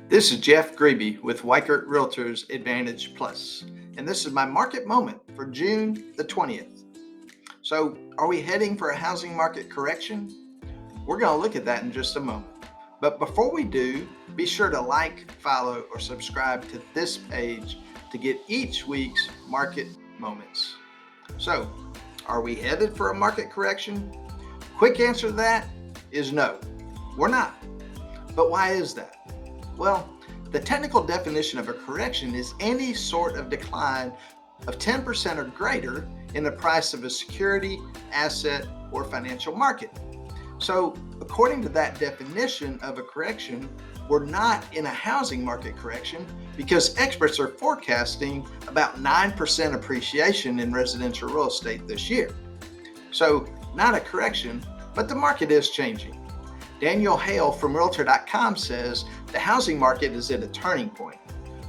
This is Jeff Grebe with Weichert Realtors Advantage Plus, and this is my market moment for June the 20th. So, are we heading for a housing market correction? We're going to look at that in just a moment. But before we do, be sure to like, follow, or subscribe to this page to get each week's market moments. So, are we headed for a market correction? Quick answer to that is no, we're not. But why is that? Well, the technical definition of a correction is any sort of decline of 10% or greater in the price of a security, asset, or financial market. So, according to that definition of a correction, we're not in a housing market correction because experts are forecasting about 9% appreciation in residential real estate this year. So, not a correction, but the market is changing. Daniel Hale from Realtor.com says the housing market is at a turning point.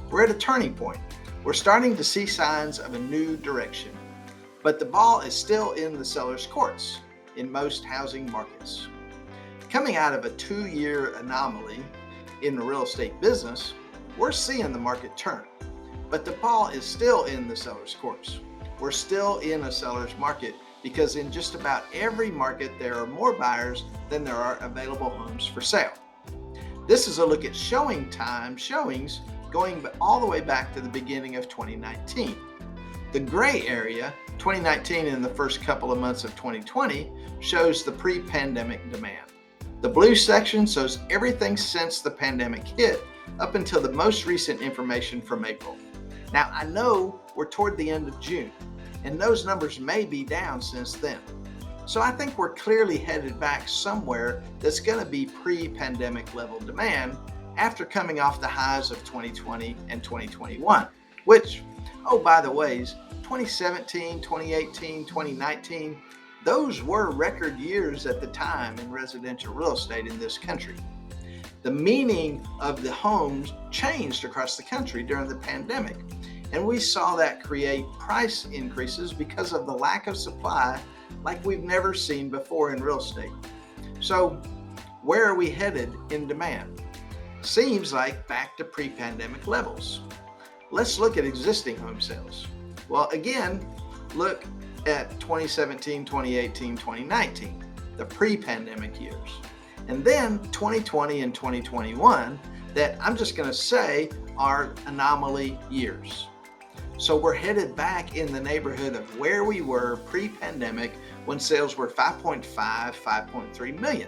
We're at a turning point. We're starting to see signs of a new direction, but the ball is still in the seller's courts in most housing markets. Coming out of a 2-year anomaly in the real estate business, we're seeing the market turn, but the ball is still in the seller's courts. We're still in a seller's market because in just about every market, there are more buyers than there are available homes for sale. This is a look at showings going all the way back to the beginning of 2019. The gray area, 2019 and the first couple of months of 2020, shows the pre-pandemic demand. The blue section shows everything since the pandemic hit up until the most recent information from April. Now, I know we're toward the end of June, and those numbers may be down since then. So I think we're clearly headed back somewhere that's going to be pre-pandemic level demand after coming off the highs of 2020 and 2021, which, oh, by the way, 2017, 2018, 2019, those were record years at the time in residential real estate in this country. The meaning of the homes changed across the country during the pandemic. And we saw that create price increases because of the lack of supply like we've never seen before in real estate. So where are we headed in demand? Seems like back to pre-pandemic levels. Let's look at existing home sales. Well, again, look at 2017, 2018, 2019, the pre-pandemic years. And then 2020 and 2021 that I'm just going to say are anomaly years. So we're headed back in the neighborhood of where we were pre-pandemic when sales were 5.3 million.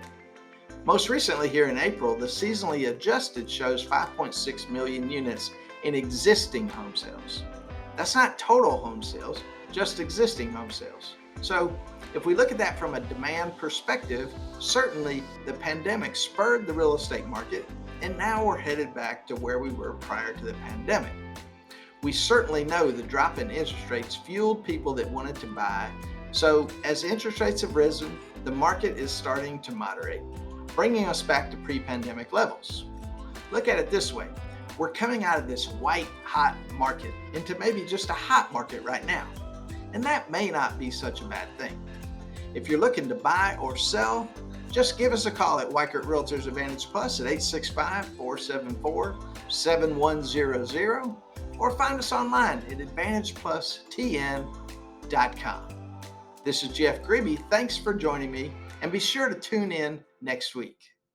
Most recently here in April, the seasonally adjusted shows 5.6 million units in existing home sales. That's not total home sales, just existing home sales. So if we look at that from a demand perspective, certainly the pandemic spurred the real estate market, and now we're headed back to where we were prior to the pandemic. We certainly know the drop in interest rates fueled people that wanted to buy. So as interest rates have risen, the market is starting to moderate, bringing us back to pre-pandemic levels. Look at it this way. We're coming out of this white hot market into maybe just a hot market right now. And that may not be such a bad thing. If you're looking to buy or sell, just give us a call at Weichert Realtors Advantage Plus at 865-474-7100. or find us online at AdvantagePlusTN.com. This is Jeff Grebe. Thanks for joining me, and be sure to tune in next week.